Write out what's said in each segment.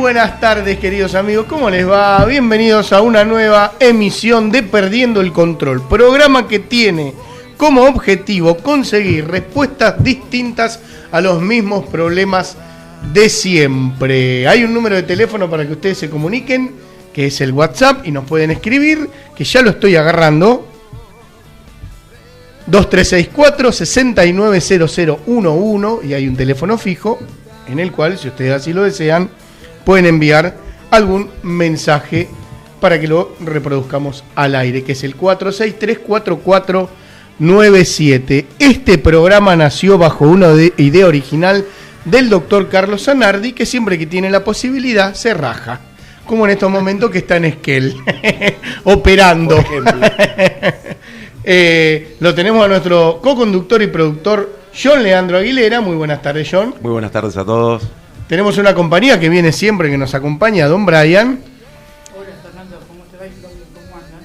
buenas tardes, queridos amigos. ¿Cómo les va? Bienvenidos a una nueva emisión de Perdiendo el Control, programa que tiene como objetivo conseguir respuestas distintas a los mismos problemas de siempre. Hay un número de teléfono para que ustedes se comuniquen, que es el WhatsApp, y nos pueden escribir, que ya lo estoy agarrando. 2364-690011, y hay un teléfono fijo en el cual, si ustedes así lo desean, pueden enviar algún mensaje para que lo reproduzcamos al aire, que es el 463-4497. Este programa nació bajo una idea original del doctor Carlos Zanardi, que siempre que tiene la posibilidad se raja, como en estos momentos que está en Esquel, operando. Por ejemplo. Lo tenemos a nuestro co-conductor y productor John Leandro Aguilera. Muy buenas tardes, John. Muy buenas tardes a todos. Tenemos una compañía que viene siempre, que nos acompaña, don Brian. Hola, Fernando, ¿cómo te va? ¿Cómo andan?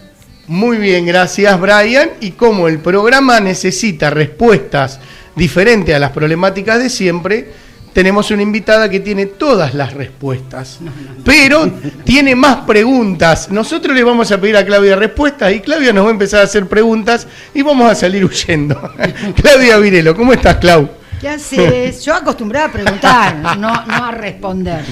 Muy bien, gracias, Brian. Y como el programa necesita respuestas diferentes a las problemáticas de siempre, tenemos una invitada que tiene todas las respuestas, pero tiene más preguntas. Nosotros le vamos a pedir a Claudia respuestas y Claudia nos va a empezar a hacer preguntas y vamos a salir huyendo. Claudia Virelo, ¿cómo estás, Clau? ¿Qué haces? Yo acostumbrada a preguntar, no a responder.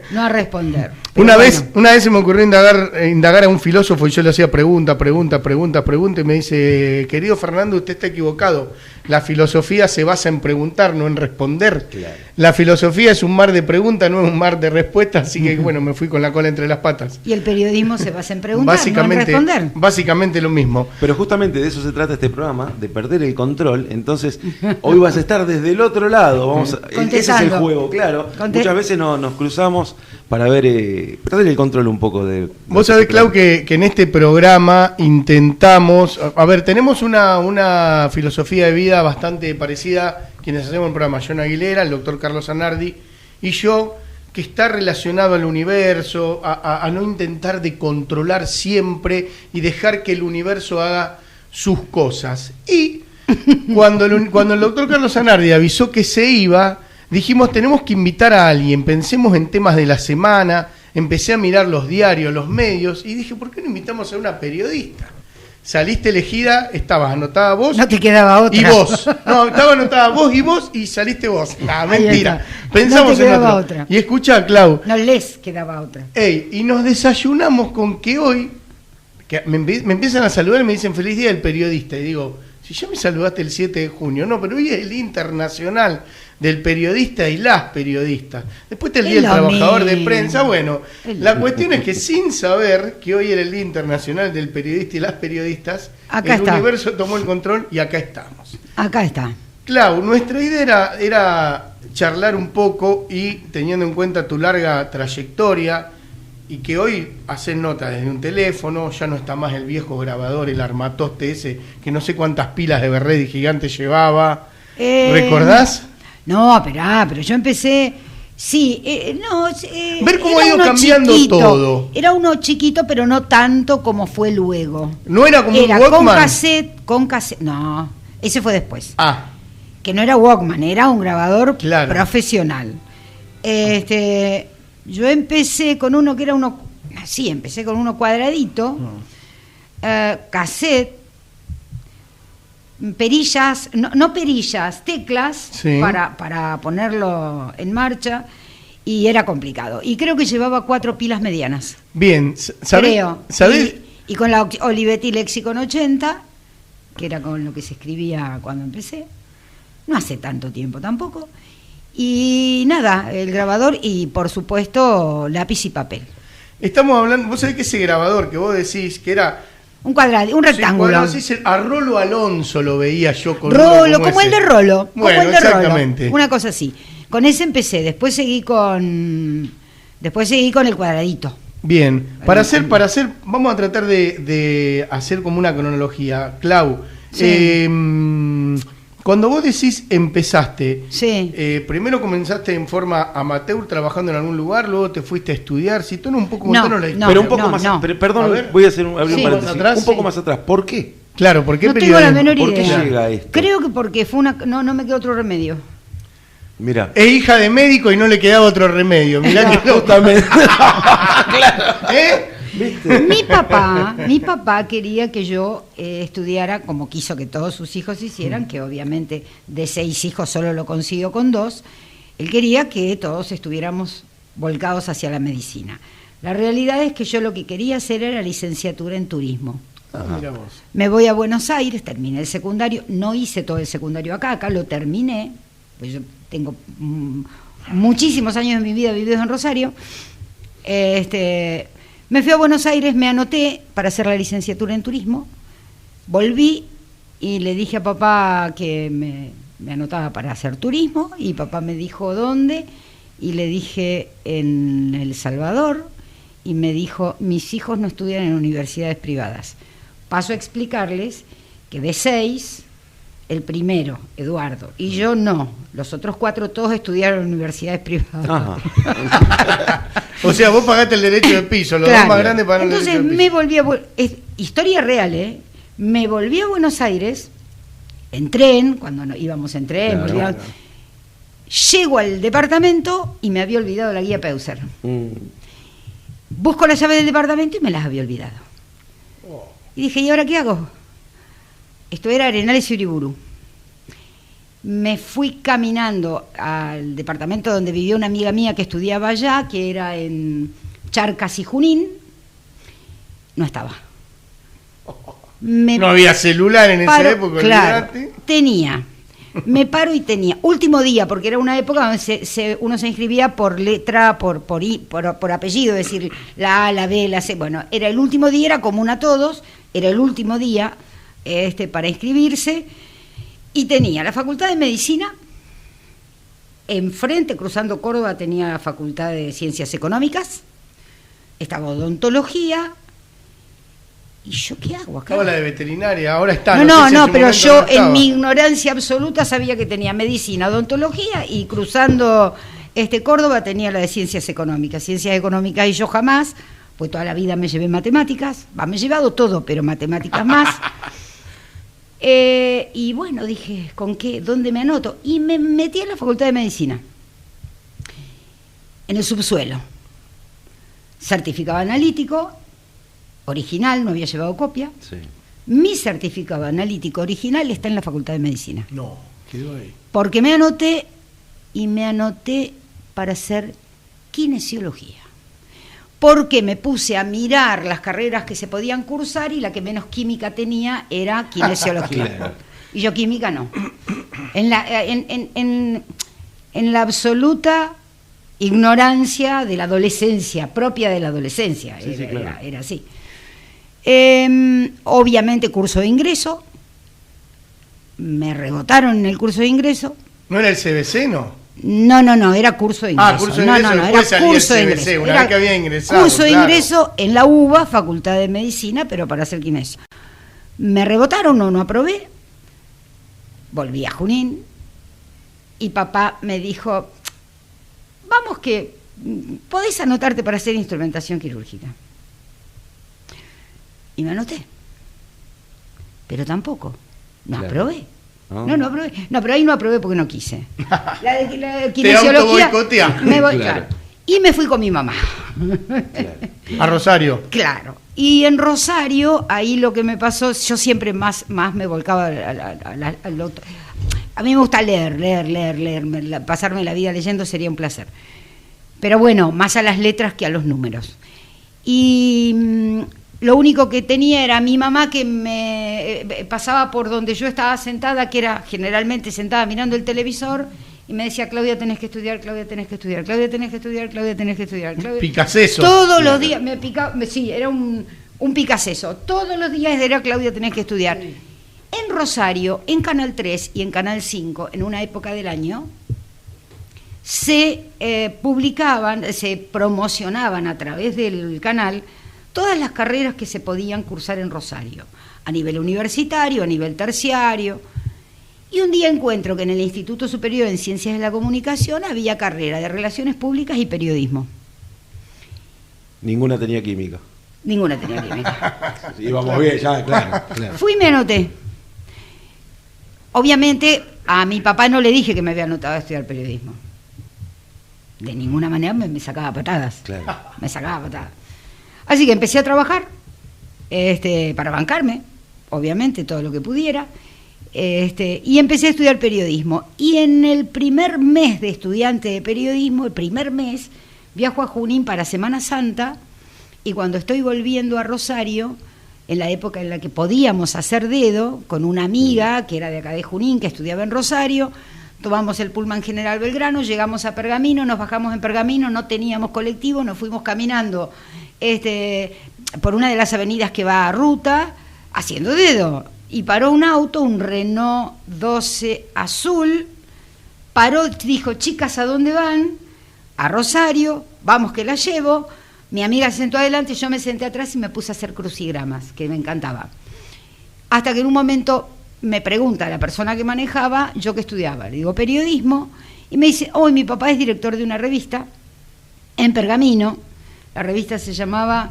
No a responder. Una vez se me ocurrió indagar a un filósofo y yo le hacía pregunta, y me dice: querido Fernando, usted está equivocado. La filosofía se basa en preguntar, no en responder. Claro. La filosofía es un mar de preguntas, no es un mar de respuestas, así que bueno, me fui con la cola entre las patas. Y el periodismo se basa en preguntar, no en responder. Básicamente lo mismo. Pero justamente de eso se trata este programa, de perder el control. Entonces, hoy vas a estar desde el otro lado. Ese es el juego, claro. Muchas veces nos cruzamos para ver, perder el control un poco de... Vos sabés, Clau, que en este programa intentamos... A ver, tenemos una filosofía de vida bastante parecida, quienes hacemos el programa, John Aguilera, el doctor Carlos Zanardi y yo, que está relacionado al universo, a no intentar de controlar siempre y dejar que el universo haga sus cosas. Y cuando el doctor Carlos Zanardi avisó que se iba, dijimos, tenemos que invitar a alguien, pensemos en temas de la semana. Empecé a mirar los diarios, los medios, y dije, ¿por qué no invitamos a una periodista? Saliste elegida, estabas anotada vos. No te quedaba otra. Y vos. No, estaba anotada vos, y saliste vos. No, mentira. Pensamos no te en otra. Y escuchá, Clau. No les quedaba otra. Y nos desayunamos con que hoy, que me empiezan a saludar y me dicen feliz día del periodista. Y digo, si ya me saludaste el 7 de junio, no, pero hoy es el internacional del periodista y las periodistas. Después está el día del trabajador de prensa. Bueno, la cuestión es que sin saber que hoy era el día internacional del periodista y las periodistas, el universo tomó el control y acá estamos. Acá está. Clau, nuestra idea era charlar un poco y teniendo en cuenta tu larga trayectoria y que hoy haces nota desde un teléfono, ya no está más el viejo grabador, el armatoste ese, que no sé cuántas pilas de Berredi gigante llevaba. ¿Recordás? No, pero yo empecé... Sí, ver cómo ha ido cambiando chiquito, todo. Era uno chiquito, pero no tanto como fue luego. ¿No era como un Walkman? Con cassette, no, ese fue después. Que no era Walkman, era un grabador profesional. Yo empecé con uno que era empecé con uno cuadradito, cassette, perillas, no perillas, teclas, sí, para ponerlo en marcha, y era complicado. Y creo que llevaba 4 pilas medianas. Bien, ¿sabés? Y con la Olivetti Lexicon 80, que era con lo que se escribía cuando empecé, no hace tanto tiempo tampoco, y nada, el grabador y por supuesto lápiz y papel. Estamos hablando, vos sabés que ese grabador que vos decís que era... Un cuadrado, un rectángulo. A Rolo Alonso lo veía yo con Rolo, como el de Rolo. Bueno, exactamente. Una cosa así. Con ese empecé, después seguí con el cuadradito. Bien, para hacer, vamos a tratar de hacer como una cronología. Clau, sí. Cuando vos decís empezaste, sí, primero comenzaste en forma amateur trabajando en algún lugar, luego te fuiste a estudiar, si tú no un poco más la historia. Pero un poco más, perdón, voy a hacer un paréntesis, un poco más atrás. ¿Por qué? Claro, ¿por qué no tengo la menor idea. ¿Por qué llega esto? Creo que porque fue no me quedó otro remedio. Mira. Es hija de médico y no le quedaba otro remedio. Mirá que justamente. Claro. ¿Viste? Mi papá quería que yo estudiara, como quiso que todos sus hijos hicieran, que obviamente de 6 hijos solo lo consiguió con 2. Él quería que todos estuviéramos volcados hacia la medicina. La realidad es que yo lo que quería hacer era licenciatura en turismo. Mira vos. Me voy a Buenos Aires, terminé el secundario, no hice todo el secundario acá lo terminé, pues yo tengo muchísimos años de mi vida vividos en Rosario. Me fui a Buenos Aires, me anoté para hacer la licenciatura en turismo, volví y le dije a papá que me anotaba para hacer turismo, y papá me dijo dónde, y le dije en El Salvador, y me dijo, mis hijos no estudian en universidades privadas. Paso a explicarles que de 6, el primero, Eduardo, y yo no, los otros 4 todos estudiaron en universidades privadas. O sea, vos pagaste el derecho de piso, los dos más grandes pagaron el derecho de piso. Entonces me volví es historia real, me volví a Buenos Aires, en tren, cuando íbamos en tren, claro. Llego al departamento y me había olvidado la guía Peuser. Busco la llave del departamento y me las había olvidado. Y dije, ¿y ahora qué hago? Esto era Arenales y Uriburu. Me fui caminando al departamento donde vivía una amiga mía que estudiaba allá, que era en Charcas y Junín. No estaba. No había celular en esa época. Claro, tenía. Me paro y tenía. Último día, porque era una época donde uno se inscribía por letra, por apellido, es decir, la A, la B, la C. Bueno, era el último día, era común a todos, era el último día para inscribirse, y tenía la Facultad de Medicina, enfrente, cruzando Córdoba, tenía la Facultad de Ciencias Económicas, estaba Odontología. ¿Y yo qué hago acá? Estaba la de veterinaria, ahora está. No, pero yo en mi ignorancia absoluta sabía que tenía medicina, odontología, y cruzando Córdoba tenía la de Ciencias Económicas. Ciencias Económicas, y yo jamás, pues toda la vida me llevé matemáticas, me he llevado todo, pero matemáticas más. Y bueno, dije, ¿con qué? ¿Dónde me anoto? Y me metí en la Facultad de Medicina, en el subsuelo. Certificado analítico original, no había llevado copia. Sí. Mi certificado analítico original está en la Facultad de Medicina. No, quedó ahí. Porque me anoté para hacer kinesiología. Porque me puse a mirar las carreras que se podían cursar y la que menos química tenía era kinesiología. Claro. Y yo química no. En la absoluta ignorancia de la adolescencia, propia de la adolescencia. Sí, claro. Era así. Obviamente curso de ingreso, me rebotaron en el curso de ingreso. ¿No era el CBC, no? No, era curso de ingreso. Curso de ingreso, era curso de ingreso. Una vez que había ingresado. Curso de ingreso en la UBA, Facultad de Medicina, pero para hacer kinesio. Me rebotaron, no aprobé. Volví a Junín y papá me dijo, vamos que podés anotarte para hacer instrumentación quirúrgica. Y me anoté, pero tampoco, aprobé. No aprobé. No, pero ahí no aprobé porque no quise. La de kinesiología. Claro. Y me fui con mi mamá. Claro. ¿A Rosario? Claro. Y en Rosario, ahí lo que me pasó, yo siempre más me volcaba al otro. A mí me gusta leer. Pasarme la vida leyendo sería un placer. Pero bueno, más a las letras que a los números. Y lo único que tenía era mi mamá, que me pasaba por donde yo estaba sentada, que era generalmente sentada mirando el televisor, y me decía, Claudia, tenés que estudiar, Claudia, tenés que estudiar, Claudia, tenés que estudiar, Claudia, tenés que estudiar. Picaseso. Todos los días me picaba, sí, era un picaseso. Todos los días era, Claudia, tenés que estudiar. Sí. En Rosario, en Canal 3 y en Canal 5, en una época del año, se publicaban, se promocionaban a través del canal todas las carreras que se podían cursar en Rosario, a nivel universitario, a nivel terciario. Y un día encuentro que en el Instituto Superior en Ciencias de la Comunicación había carrera de Relaciones Públicas y Periodismo. Ninguna tenía química. Ninguna tenía química. Íbamos bien, ya, claro. Fui y me anoté. Obviamente A mi papá no le dije que me había anotado a estudiar periodismo. De ninguna manera me sacaba patadas. Claro. Me sacaba patadas. Así que empecé a trabajar para bancarme, obviamente, todo lo que pudiera. Y empecé a estudiar periodismo. Y en el primer mes de estudiante de periodismo, el primer mes, viajo a Junín para Semana Santa, y cuando estoy volviendo a Rosario, en la época en la que podíamos hacer dedo, con una amiga que era de acá de Junín, que estudiaba en Rosario, tomamos el pullman General Belgrano, llegamos a Pergamino, nos bajamos en Pergamino, no teníamos colectivo, nos fuimos caminando por una de las avenidas que va a Ruta, haciendo dedo. Y paró un auto, un Renault 12 azul, paró, dijo, chicas, ¿a dónde van? A Rosario, vamos que la llevo. Mi amiga se sentó adelante, yo me senté atrás y me puse a hacer crucigramas, que me encantaba. Hasta que en un momento me pregunta la persona que manejaba, yo que estudiaba, le digo periodismo, y me dice, hoy mi papá es director de una revista en Pergamino, la revista se llamaba,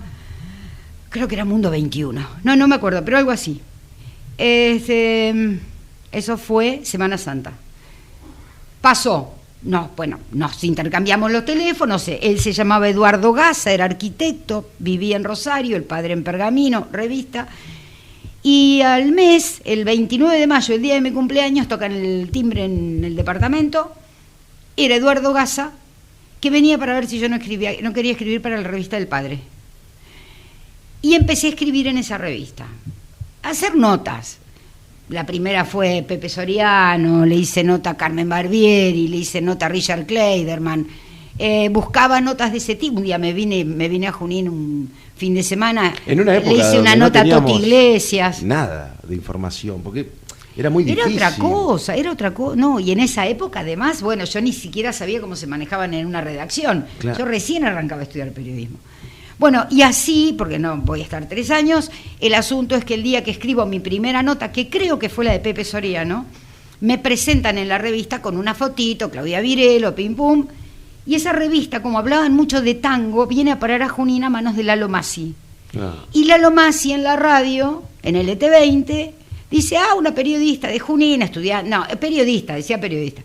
creo que era Mundo 21, no me acuerdo, pero algo así. Eso fue Semana Santa. Pasó, nos intercambiamos los teléfonos, él se llamaba Eduardo Gaza, era arquitecto, vivía en Rosario, el padre en Pergamino, revista, y al mes, el 29 de mayo, el día de mi cumpleaños, tocan el timbre en el departamento, era Eduardo Gaza, que venía para ver si yo no quería escribir para la revista del padre. Y empecé a escribir en esa revista, a hacer notas. La primera fue Pepe Soriano, le hice nota a Carmen Barbieri, le hice nota a Richard Kleiderman. Buscaba notas de ese tipo. Un día me vine a Junín un fin de semana. En una época le hice una nota a Toti Iglesias. Nada de información, porque era muy difícil. Era otra cosa. No, y en esa época, además, yo ni siquiera sabía cómo se manejaban en una redacción. Claro. Yo recién arrancaba a estudiar periodismo. Bueno, y así, porque no voy a estar 3 años, el asunto es que el día que escribo mi primera nota, que creo que fue la de Pepe Soriano, me presentan en la revista con una fotito, Claudia Virelo, pim pum, y esa revista, como hablaban mucho de tango, viene a parar a Junín a manos de Lalo Massi. Y Lalo Massi en la radio, en el ET20, dice, una periodista de Junín, decía periodista.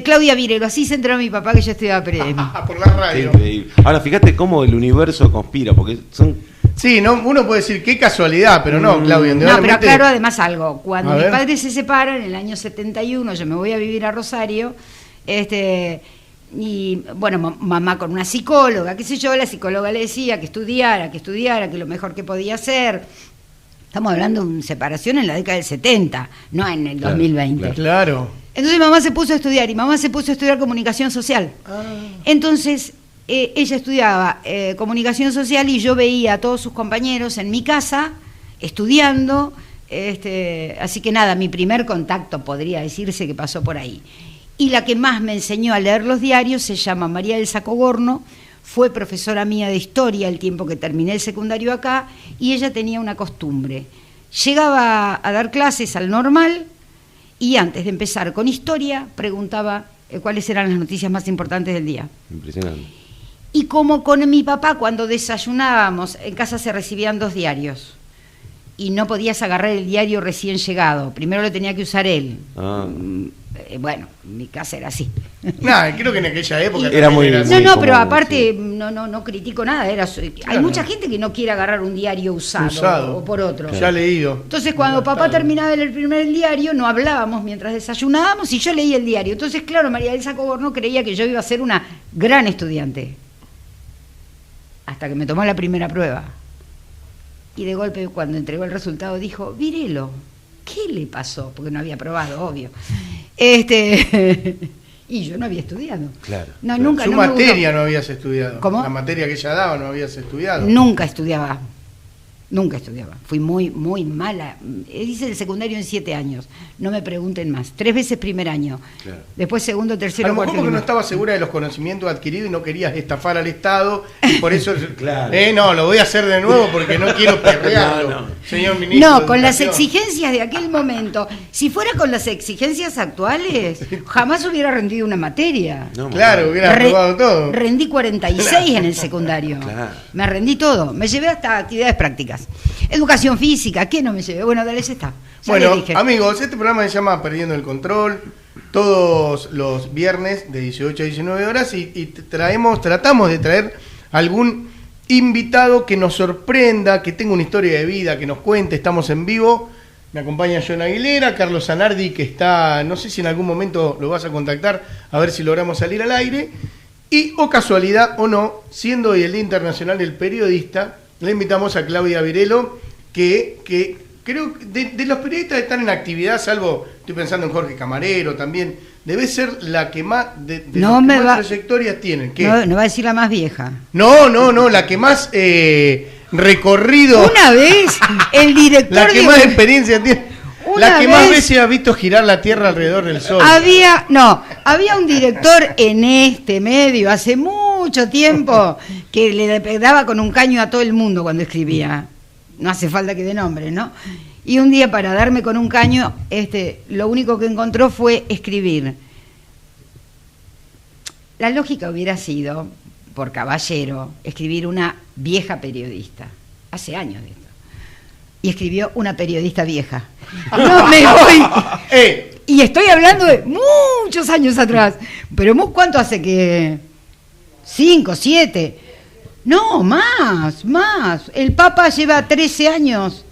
Claudia Virelo, así se enteró mi papá que yo estudiaba periodismo. Por la radio. Increíble. Ahora, fíjate cómo el universo conspira, porque son... Sí, uno puede decir qué casualidad, pero no, Claudia. No, pero claro, además algo. Cuando mis padres se separan, en el año 71, yo me voy a vivir a Rosario, y mamá con una psicóloga, qué sé yo, la psicóloga le decía que estudiara, que lo mejor que podía hacer. Estamos hablando de una separación en la década del 70, no en el 2020. Claro. Entonces mamá se puso a estudiar comunicación social. Entonces ella estudiaba comunicación social y yo veía a todos sus compañeros en mi casa estudiando, así que nada, mi primer contacto podría decirse que pasó por ahí. Y la que más me enseñó a leer los diarios se llama María Elsa Coborno, fue profesora mía de historia el tiempo que terminé el secundario acá, y ella tenía una costumbre. Llegaba a dar clases al normal y antes de empezar con historia preguntaba cuáles eran las noticias más importantes del día. Impresionante. Y como con mi papá cuando desayunábamos, en casa se recibían 2 diarios y no podías agarrar el diario recién llegado, primero lo tenía que usar él. Mi casa era así. Creo que en aquella época era muy así. Pero aparte no critico nada. Hay mucha gente que no quiere agarrar un diario usado o por otro. Ya leído. Entonces cuando papá terminaba el primer diario, no hablábamos mientras desayunábamos y yo leía el diario. Entonces, claro, María Elsa Coborno creía que yo iba a ser una gran estudiante. Hasta que me tomó la primera prueba. Y de golpe, cuando entregó el resultado, dijo, Virelo, ¿qué le pasó? Porque no había probado, obvio. Y yo no había estudiado. Claro. Nunca. Su materia no habías estudiado. ¿Cómo? La materia que ella daba no habías estudiado. Nunca estudiaba. Fui muy, muy mala. Hice el secundario en 7 años. No me pregunten más. 3 veces primer año. Claro. Después segundo, tercero, cuarto. A lo mejor porque no estabas segura de los conocimientos adquiridos y no querías estafar al Estado. Y por eso, lo voy a hacer de nuevo porque no quiero perrearlo, señor ministro. No, con las exigencias de aquel momento. Si fuera con las exigencias actuales, jamás hubiera rendido una materia. Hubiera aprobado todo. Rendí 46 en el secundario. Me rendí todo. Me llevé hasta actividades prácticas. Educación física, ¿qué no me llevé? Bueno, dale, ya está. Bueno, amigos, este programa se llama Perdiendo el Control, todos los viernes de 18 a 19 horas y tratamos de traer algún invitado que nos sorprenda, que tenga una historia de vida, que nos cuente. Estamos en vivo, me acompaña John Aguilera, Carlos Zanardi, que está, no sé si en algún momento lo vas a contactar, a ver si logramos salir al aire, y o casualidad o no, siendo hoy el Día Internacional del Periodista, le invitamos a Claudia Virelo, que creo que de los periodistas que están en actividad, salvo, estoy pensando en Jorge Camarero también, debe ser la que más más trayectorias tiene. ¿Qué? No va a decir la más vieja. No, la que más recorrido. Una vez el director la que más experiencia tiene. La que más veces ha visto girar la Tierra alrededor del Sol. Había un director en este medio hace mucho tiempo que le daba con un caño a todo el mundo cuando escribía. No hace falta que dé nombre, ¿no? Y un día, para darme con un caño, lo único que encontró fue escribir. La lógica hubiera sido, por caballero, escribir una vieja periodista. Hace años de esto. Y escribió una periodista vieja. No me voy. Y estoy hablando de muchos años atrás. Pero ¿cuánto hace que? 5, 7. No, más. El Papa lleva 13 años.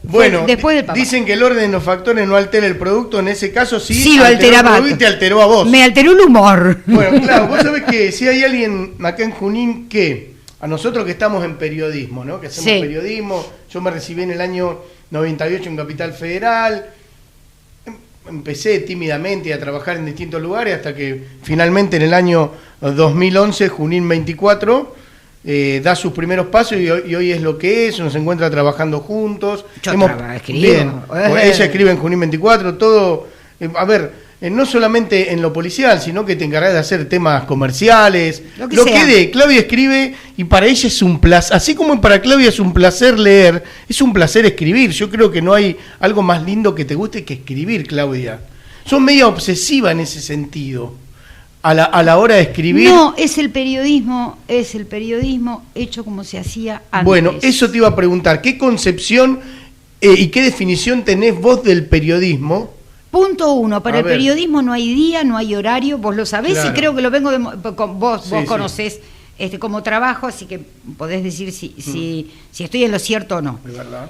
Bueno, después del Papa. Dicen que el orden de los factores no altera el producto. En ese caso sí lo alteraba. Y te alteró a vos. Me alteró el humor. Bueno, claro, vos sabés que si hay alguien acá en Junín que, a nosotros que estamos en periodismo, ¿no? Que hacemos periodismo, yo me recibí en el año 98 en Capital Federal, empecé tímidamente a trabajar en distintos lugares hasta que finalmente en el año 2011 Junín 24 da sus primeros pasos y hoy es lo que es, nos encuentra trabajando juntos. Yo escribo. Bien, ella escribe en Junín 24, todo, no solamente en lo policial, sino que te encargas de hacer temas comerciales, lo que dé. Claudia escribe y para ella es un placer, así como para Claudia es un placer leer, es un placer escribir. Yo creo que no hay algo más lindo que te guste que escribir, Claudia. Sos media obsesiva en ese sentido. A la hora de escribir. No, es el periodismo hecho como se hacía antes. Bueno, eso te iba a preguntar, ¿qué concepción y qué definición tenés vos del periodismo? Punto 1, para el periodismo no hay día, no hay horario, vos lo sabés, claro. Y creo que lo vengo vos conocés como trabajo, así que podés decir si estoy en lo cierto o no. Es verdad.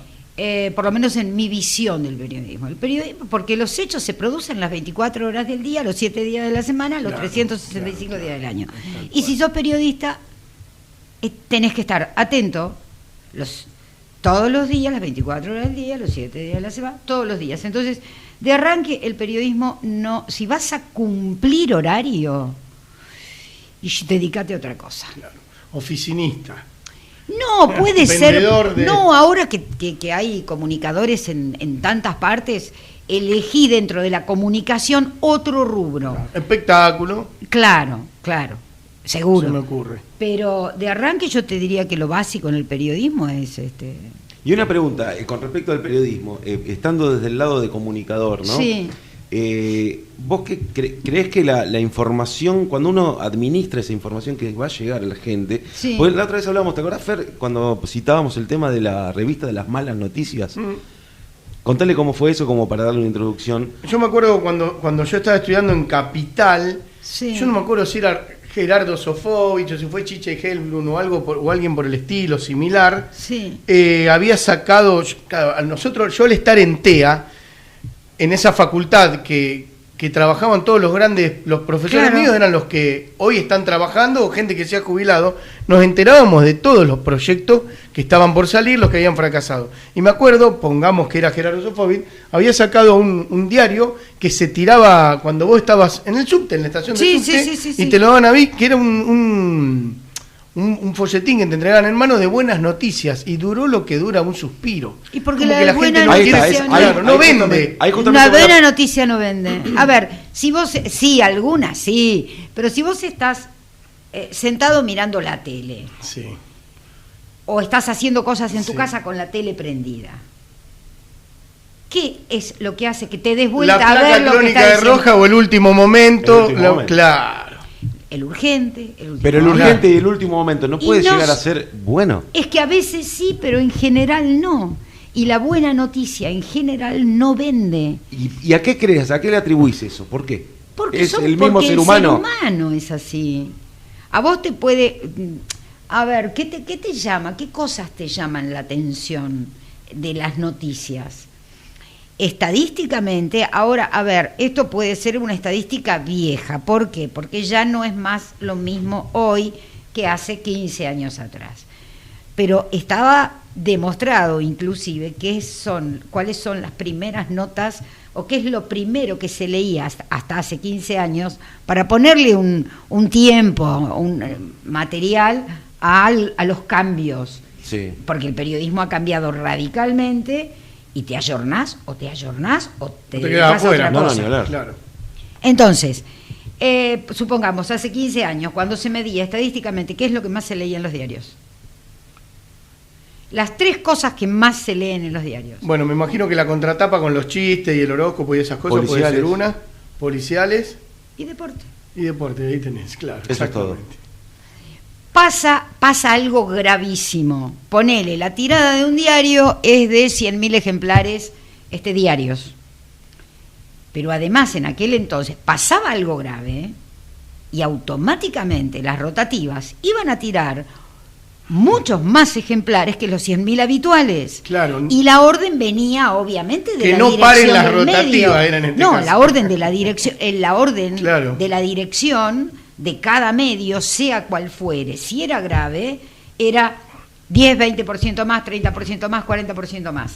Por lo menos en mi visión del periodismo. El periodismo, porque los hechos se producen las 24 horas del día, los 7 días de la semana, los 365 días del año. Y si sos periodista, tenés que estar atento todos los días, las 24 horas del día, los 7 días de la semana, todos los días. Entonces, de arranque, el periodismo no. Si vas a cumplir horario, dedícate a otra cosa. Claro. Oficinista. No, puede ser. No, ahora que hay comunicadores en tantas partes, elegí dentro de la comunicación otro rubro. Claro. Espectáculo. Claro, seguro. Se me ocurre. Pero de arranque yo te diría que lo básico en el periodismo es Y una pregunta, con respecto al periodismo, estando desde el lado de comunicador, ¿no? Sí. ¿Vos qué creés que la información, cuando uno administra esa información que va a llegar a la gente? Sí. Porque la otra vez hablamos, ¿te acordás, Fer, cuando citábamos el tema de la revista de las malas noticias? Contale cómo fue eso, como para darle una introducción. Yo me acuerdo cuando yo estaba estudiando en Capital, yo no me acuerdo si era Gerardo Sofovich o si fue Chiche Helblum o alguien por el estilo similar. Sí. Había sacado, yo al estar en TEA, en esa facultad que trabajaban todos los profesores míos eran los que hoy están trabajando o gente que se ha jubilado, nos enterábamos de todos los proyectos que estaban por salir, los que habían fracasado. Y me acuerdo, pongamos que era Gerardo Sofovich, había sacado un diario que se tiraba cuando vos estabas en el subte, en la estación de subte, y te lo daban a mí, que era un folletín que te entregaban en mano de buenas noticias, y duró lo que dura un suspiro. Y porque la buena noticia no vende. Una buena noticia no vende. A ver, si vos, sí, algunas sí, pero si vos estás sentado mirando la tele, sí, o estás haciendo cosas en tu casa con la tele prendida, ¿qué es lo que hace que te des vuelta a ver lo que está diciendo? La placa crónica de Roja o el último momento, claro. el urgente, el último Pero el urgente y el último momento no puede llegar a ser bueno. Es que a veces sí, pero en general no. Y la buena noticia en general no vende. ¿Y a qué crees? ¿A qué le atribuís eso? ¿Por qué? Porque es el mismo ser humano. El ser humano es así. A vos te puede... A ver, ¿qué te llama? ¿Qué cosas te llaman la atención de las noticias? Estadísticamente, ahora, a ver, esto puede ser una estadística vieja. ¿Por qué? Porque ya no es más lo mismo hoy que hace 15 años atrás. Pero estaba demostrado inclusive cuáles son las primeras notas o qué es lo primero que se leía hasta hace 15 años para ponerle un tiempo, un material a los cambios. Sí. Porque el periodismo ha cambiado radicalmente y te ayornás o te dedicas a otra cosa. No, claro. Entonces, supongamos, hace 15 años, cuando se medía estadísticamente, ¿qué es lo que más se leía en los diarios? Las 3 cosas que más se leen en los diarios. Bueno, me imagino que la contratapa con los chistes y el horóscopo y esas cosas puede ser una. Policiales. Y deporte. Y deporte, ahí tenés, claro. Eso es todo. Pasa algo gravísimo. Ponele, la tirada de un diario es de 100.000 ejemplares diarios. Pero además en aquel entonces pasaba algo grave y automáticamente las rotativas iban a tirar muchos más ejemplares que los 100.000 habituales. Claro. Y la orden venía obviamente de que la no dirección paren las del rotativas medio. eran en No, caso. la orden de la dirección, Claro. de la dirección de cada medio, sea cual fuere. Si era grave, era 10, 20% más, 30% más, 40% más.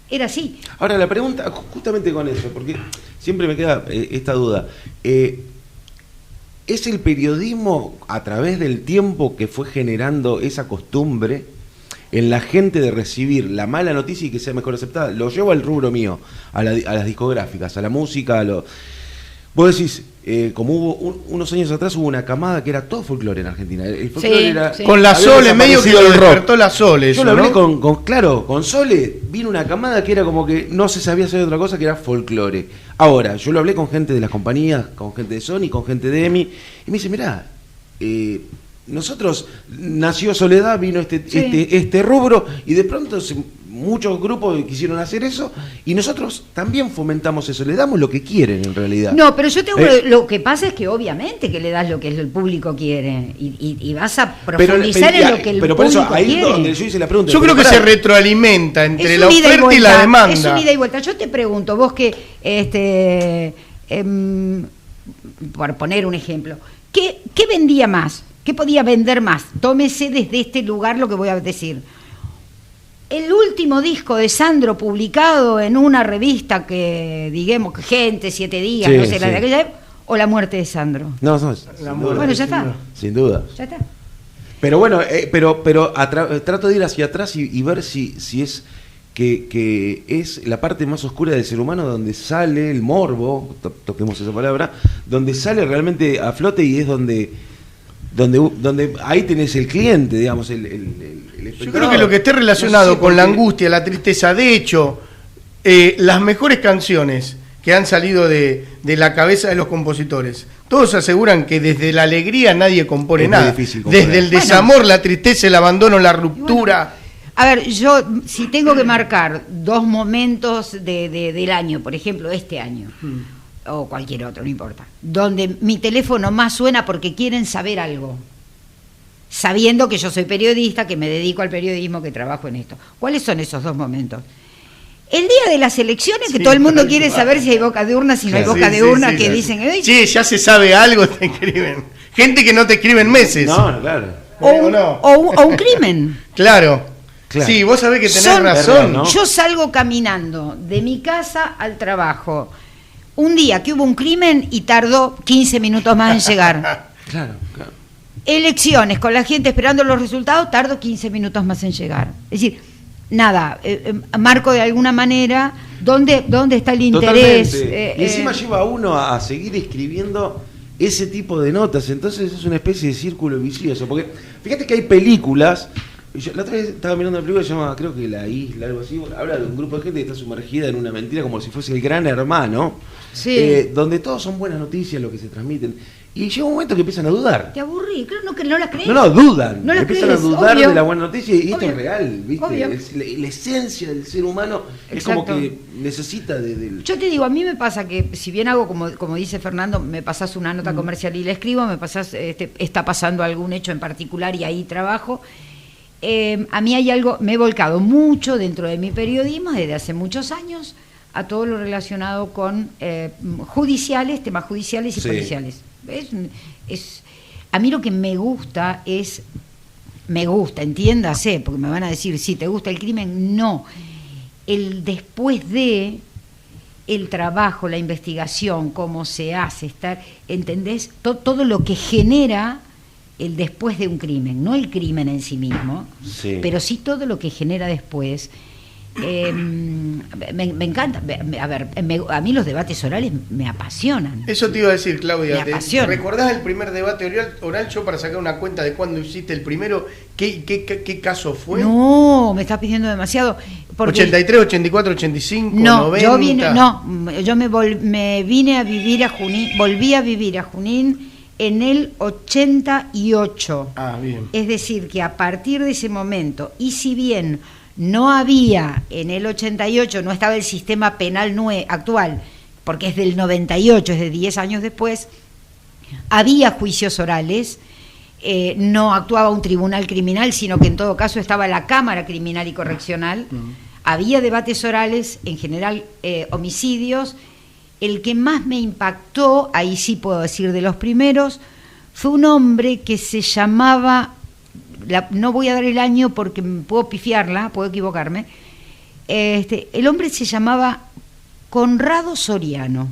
Era así. Ahora la pregunta, justamente con eso, porque siempre me queda esta duda. ¿Es el periodismo a través del tiempo que fue generando esa costumbre en la gente de recibir la mala noticia y que sea mejor aceptada? Lo llevo al rubro mío, a las discográficas, a la música, Vos decís, como hubo unos años atrás hubo una camada que era todo folclore en Argentina. El folclore era... Sí. Con la Sole, medio que lo despertó la Sole. Yo lo hablé con Sole, vino una camada que era como que no se sabía hacer otra cosa que era folclore. Ahora, yo lo hablé con gente de las compañías, con gente de Sony, con gente de EMI, y me dice, mirá, nosotros, nació Soledad, vino este rubro, y de pronto muchos grupos quisieron hacer eso, y nosotros también fomentamos eso, le damos lo que quieren en realidad. No, pero yo tengo lo que pasa es que obviamente que le das lo que el público quiere, y vas a profundizar en lo que el público quiere. Pero por eso, ahí donde yo hice la pregunta. Yo creo que se retroalimenta entre la oferta y la demanda. Es un ida y vuelta. Yo te pregunto, vos que, por poner un ejemplo, ¿qué vendía más? ¿Qué podía vender más? Tómese desde este lugar lo que voy a decir. El último disco de Sandro publicado en una revista que, digamos, Gente, 7 días, no sé, la de aquella época, o La muerte de Sandro. No, bueno, ya está. Sin duda. Ya está. Pero bueno, trato de ir hacia atrás y ver si es que es la parte más oscura del ser humano donde sale el morbo, toquemos esa palabra, donde sale realmente a flote y es donde ahí tenés el cliente, digamos, el espectador. Yo creo que lo que esté relacionado con la angustia, la tristeza, de hecho, las mejores canciones que han salido de la cabeza de los compositores, todos aseguran que desde la alegría nadie compone nada. Desde el desamor, la tristeza, el abandono, la ruptura. A ver, yo si tengo que marcar 2 momentos del año, por ejemplo, este año, o cualquier otro, no importa, donde mi teléfono más suena porque quieren saber algo, sabiendo que yo soy periodista, que me dedico al periodismo, que trabajo en esto. ¿Cuáles son esos 2 momentos? El día de las elecciones, que todo el mundo quiere saber si hay boca de urna, si no hay boca de urna, que dicen... Sí, ya se sabe algo, te escriben. Gente que no te escribe en meses. No, claro. O un crimen. Claro. Sí, vos sabés que tenés razón. Verdad, ¿no? Yo salgo caminando de mi casa al trabajo un día que hubo un crimen y tardó 15 minutos más en llegar. Claro. Elecciones, con la gente esperando los resultados, tardó 15 minutos más en llegar. Es decir, nada, marco de alguna manera dónde está el interés. Y encima lleva a uno a seguir escribiendo ese tipo de notas, entonces es una especie de círculo vicioso, porque fíjate que hay películas. La otra vez estaba mirando una película que se llama, creo que La Isla, algo así. Habla de un grupo de gente que está sumergida en una mentira como si fuese el Gran Hermano, sí. donde todos son buenas noticias lo que se transmiten. Y llega un momento que empiezan a dudar. Te aburrí, creo que no la crees. No, dudan. No la empiezan crees, a dudar obvio. de la buena noticia y esto Obvio. es real, ¿viste? Obvio. Es la esencia del ser humano. Exacto. Es como que necesita del... Yo te digo, a mí me pasa que si bien hago como dice Fernando, me pasás una nota comercial y la escribo, me pasás, está pasando algún hecho en particular y ahí trabajo. A mí hay algo, me he volcado mucho dentro de mi periodismo desde hace muchos años a todo lo relacionado con judiciales, temas judiciales y policiales. A mí lo que me gusta, entiéndase, porque me van a decir, si te gusta el crimen, no. El después de el trabajo, la investigación, cómo se hace, ¿entendés? Todo lo que genera el después de un crimen, no el crimen en sí mismo, sí, pero sí todo lo que genera después. Me encanta. A ver, a mí los debates orales me apasionan. Eso te iba a decir, Claudia. Me apasiona. ¿Recordás el primer debate oral? Yo para sacar una cuenta de cuándo hiciste el primero, ¿qué caso fue? No, me estás pidiendo demasiado. Porque 83, 84, 85, no, 90. Yo me vine a vivir a Junín, volví a vivir a Junín en el 88. Ah, bien. Es decir, que a partir de ese momento, y si bien no había en el 88, no estaba el sistema penal actual, porque es del 98, es de 10 años después, había juicios orales, no actuaba un tribunal criminal, sino que en todo caso estaba la Cámara Criminal y Correccional, había debates orales, en general homicidios. El que más me impactó, ahí sí puedo decir de los primeros, fue un hombre que se llamaba... no voy a dar el año porque puedo pifiarla, puedo equivocarme. El hombre se llamaba Conrado Soriano.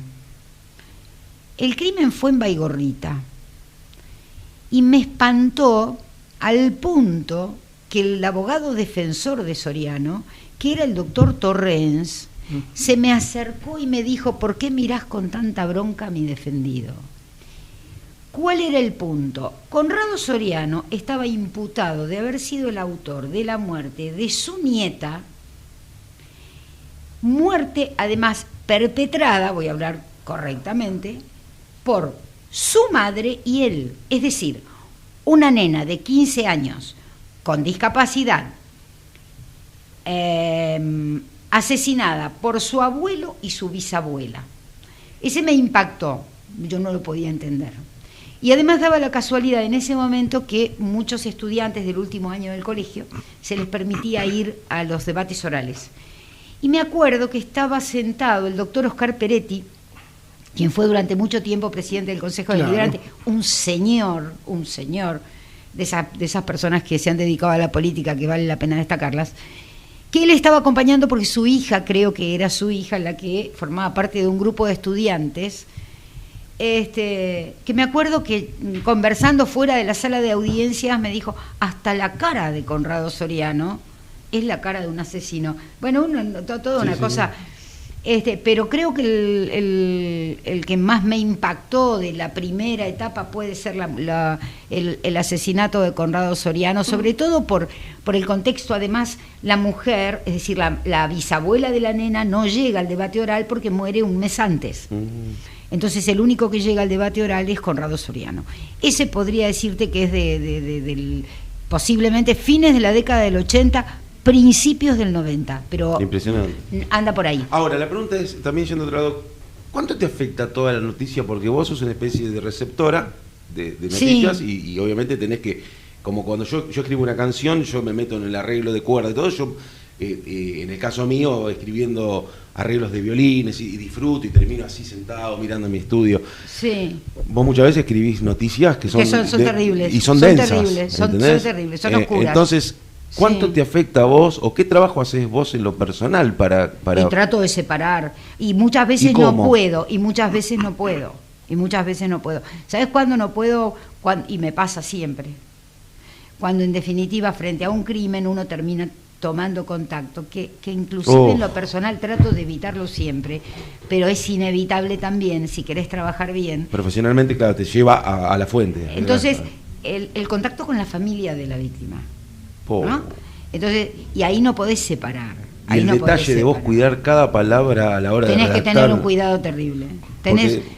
El crimen fue en Baigorrita. Y me espantó al punto que el abogado defensor de Soriano, que era el doctor Torrens, se me acercó y me dijo: ¿por qué mirás con tanta bronca a mi defendido? ¿Cuál era el punto? Conrado Soriano estaba imputado de haber sido el autor de la muerte de su nieta, muerte además perpetrada, voy a hablar correctamente, por su madre y él. Es decir, una nena de 15 años con discapacidad, asesinada por su abuelo y su bisabuela. Ese me impactó, yo no lo podía entender. Y además daba la casualidad en ese momento que muchos estudiantes del último año del colegio se les permitía ir a los debates orales. Y me acuerdo que estaba sentado el doctor Oscar Peretti, quien fue durante mucho tiempo presidente del Consejo Deliberante, un señor de esas personas que se han dedicado a la política, que vale la pena destacarlas, que él estaba acompañando porque su hija, creo que era su hija, la que formaba parte de un grupo de estudiantes, que me acuerdo que conversando fuera de la sala de audiencias me dijo: hasta la cara de Conrado Soriano es la cara de un asesino. Bueno, toda una cosa. Pero creo que el que más me impactó de la primera etapa puede ser el asesinato de Conrado Soriano, sobre todo por el contexto. Además, la mujer, es decir, la bisabuela de la nena, no llega al debate oral porque muere un mes antes. Entonces el único que llega al debate oral es Conrado Soriano. Ese podría decirte que es del posiblemente fines de la década del 80, principios del 90, pero impresionante. Anda por ahí. Ahora, la pregunta es, también yendo a otro lado, ¿cuánto te afecta toda la noticia? Porque vos sos una especie de receptora de noticias, sí, y obviamente tenés que, como cuando yo escribo una canción, yo me meto en el arreglo de cuerda y todo, yo en el caso mío escribiendo arreglos de violines y disfruto y termino así sentado mirando mi estudio. Sí. Vos muchas veces escribís noticias que son terribles. Y son densas. Terribles, son terribles, son oscuras. Entonces, ¿cuánto te afecta a vos o qué trabajo haces vos en lo personal para... Y trato de separar. Y muchas veces no puedo. ¿Sabes cuándo no puedo? Y me pasa siempre. Cuando en definitiva frente a un crimen uno termina tomando contacto, que inclusive en lo personal trato de evitarlo siempre, pero es inevitable también si querés trabajar bien. Profesionalmente, claro, te lleva a la fuente. Entonces, el contacto con la familia de la víctima, ¿no? Entonces, y ahí no podés separar. Y el detalle de vos cuidar cada palabra a la hora de redactar. Tenés que tener un cuidado terrible.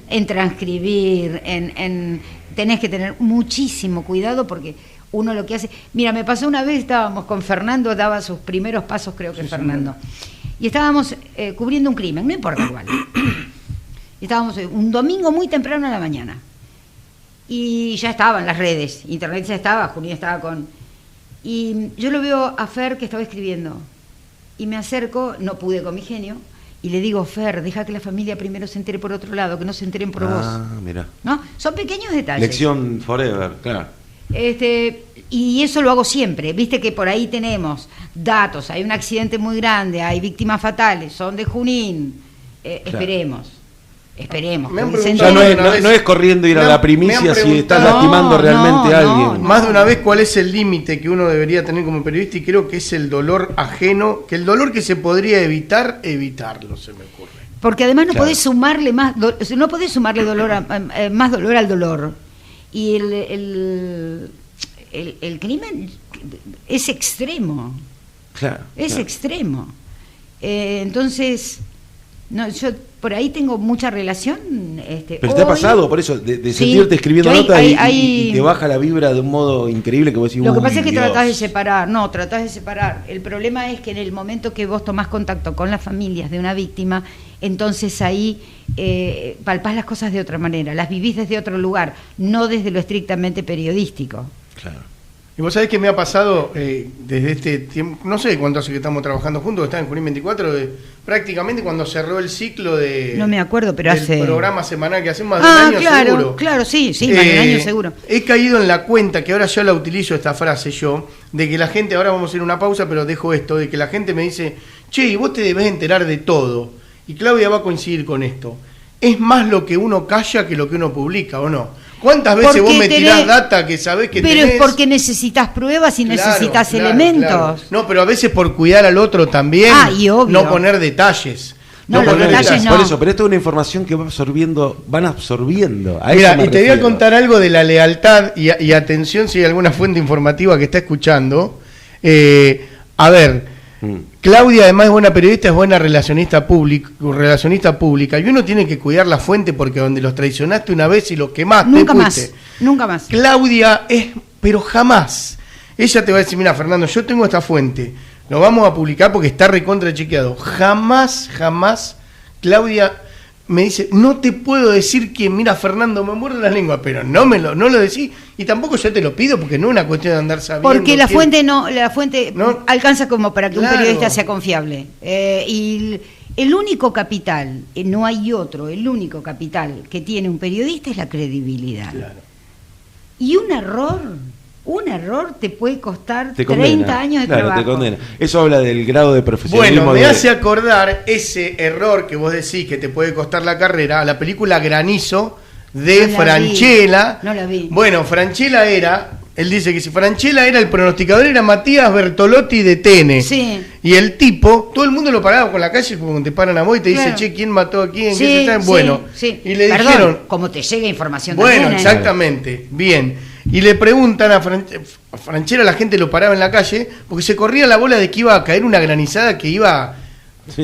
En transcribir, en tenés que tener muchísimo cuidado porque uno lo que hace... Mira, me pasó una vez, estábamos con Fernando, daba sus primeros pasos, creo que Fernando, y estábamos cubriendo un crimen, no importa igual. Estábamos un domingo muy temprano en la mañana y ya estaban las redes, internet ya estaba, Junín estaba con... Y yo lo veo a Fer que estaba escribiendo y me acerco, no pude con mi genio, y le digo, Fer, deja que la familia primero se entere por otro lado, que no se enteren por vos. Mira. ¿No? Son pequeños detalles. Lección forever, claro. Y eso lo hago siempre. Viste que por ahí tenemos datos, hay un accidente muy grande, hay víctimas fatales, son de Junín. Claro. Esperemos. No es corriendo ir a la primicia si estás lastimando realmente a alguien. Más de una vez, ¿cuál es el límite que uno debería tener como periodista? Y creo que es el dolor ajeno, que el dolor que se podría evitarlo, se me ocurre. Porque además no podés sumarle más, no podés sumarle más dolor al dolor. Y el crimen es extremo. Claro. Extremo. Entonces, no, yo por ahí tengo mucha relación. Pero te ha pasado, por eso, de sentirte escribiendo notas y te baja la vibra de un modo increíble que vos decís, lo que pasa es que tratás de separar. El problema es que en el momento que vos tomás contacto con las familias de una víctima, entonces ahí palpás las cosas de otra manera, las vivís desde otro lugar, no desde lo estrictamente periodístico. Claro. Y vos sabés que me ha pasado desde este tiempo, no sé cuánto hace que estamos trabajando juntos, está en Junín 24, prácticamente cuando cerró el ciclo de... No me acuerdo, pero del programa semanal que hacemos, más de un año seguro. Claro, sí, más de un año seguro. He caído en la cuenta, que ahora yo la utilizo esta frase yo, de que la gente, ahora vamos a ir a una pausa, pero dejo esto, de que la gente me dice, che, y vos te debés enterar de todo. Y Claudia va a coincidir con esto. Es más lo que uno calla que lo que uno publica, ¿o no? ¿Cuántas veces vos me tirás data que sabés que tenés? Pero es porque necesitas pruebas y necesitas elementos. Claro. No, pero a veces por cuidar al otro también, y obvio. No poner detalles. No poner detalles no. Por eso, pero esto es una información que van absorbiendo. Mira, y te voy a contar algo de la lealtad, y atención si hay alguna fuente informativa que está escuchando. A ver... Claudia, además es buena periodista, es buena relacionista pública, y uno tiene que cuidar la fuente porque donde los traicionaste una vez y los quemaste, nunca más. Claudia pero jamás. Ella te va a decir, mira, Fernando, yo tengo esta fuente, lo vamos a publicar porque está recontra chequeado. Jamás, Claudia me dice, no te puedo decir quién, mira, Fernando, me muerdo la lengua, pero no lo decís, y tampoco yo te lo pido porque no es una cuestión de andar sabiendo. Porque la fuente no alcanza como para que un periodista sea confiable. Y el único capital, no hay otro, el único capital que tiene un periodista es la credibilidad. Claro. Y un error te puede costar 30 años de trabajo. Te condena. Eso habla del grado de profesionalismo. Bueno, me hace acordar ese error que vos decís que te puede costar la carrera, a la película Granizo de Franchella. No la vi. Bueno, Franchella él dice que si Franchella era el pronosticador, era Matías Bertolotti de TN. Sí. Y el tipo, todo el mundo lo paraba con la calle, como te paran a vos y te dice, che, ¿quién mató a quién? Sí, bueno, y le dijeron... como te llega información bueno, también, exactamente, bien. Y le preguntan a Franchella, la gente lo paraba en la calle, porque se corría la bola de que iba a caer una granizada que iba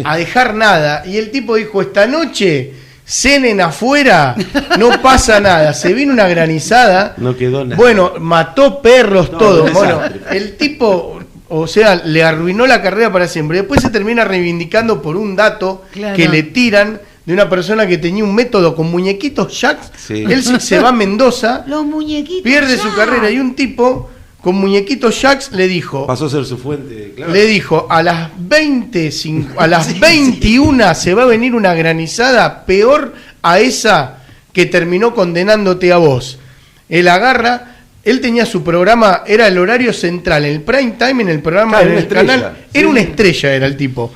a dejar nada. Y el tipo dijo, esta noche cenen afuera, no pasa nada. Se vino una granizada. No quedó nada. Bueno, mató perros, todo. Bueno, el tipo, o sea, le arruinó la carrera para siempre. Después se termina reivindicando por un dato que le tiran de una persona que tenía un método con muñequitos Jacks. Sí. Él se va a Mendoza, los muñequitos pierde su carrera, y un tipo con muñequitos Jacks le dijo... Pasó a ser su fuente, claro. Le dijo, a las 21 se va a venir una granizada peor a esa que terminó condenándote a vos. Él agarra... Él tenía su programa, era el horario central, el prime time en el programa del canal. Era una estrella, era el tipo.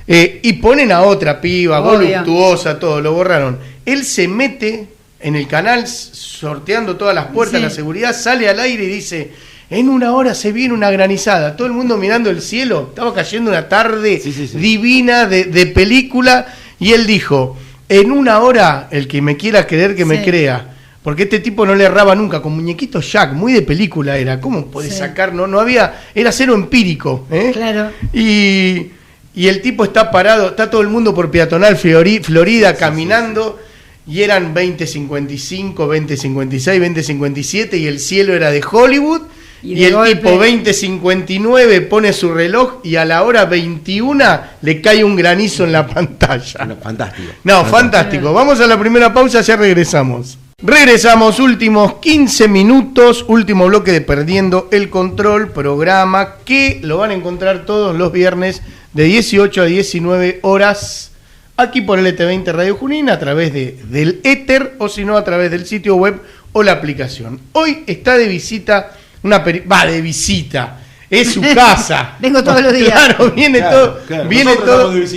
Y ponen a otra piba, voluptuosa, todo, lo borraron. Él se mete en el canal sorteando todas las puertas, la seguridad, sale al aire y dice, en una hora se viene una granizada. Todo el mundo mirando el cielo, estaba cayendo una tarde divina de película, y él dijo, en una hora, el que me quiera creer que me crea. Porque este tipo no le erraba nunca, con muñequitos Jack, muy de película era. ¿Cómo podés sacar? No había, era cero empírico. Claro. Y el tipo está parado, está todo el mundo por Peatonal Florida caminando, y eran 20:55, 20:56, 20:57 y el cielo era de Hollywood. Y el tipo 20:59 pone su reloj y a la hora 21 le cae un granizo en la pantalla. No, fantástico. No, fantástico. Vamos a la primera pausa, ya regresamos. Regresamos, últimos 15 minutos, último bloque de Perdiendo el Control, programa que lo van a encontrar todos los viernes de 18 a 19 horas aquí por LT20 Radio Junín a través del éter o si no a través del sitio web o la aplicación. Hoy está de visita de visita, es su casa. Vengo todos los días. Claro, viene todo.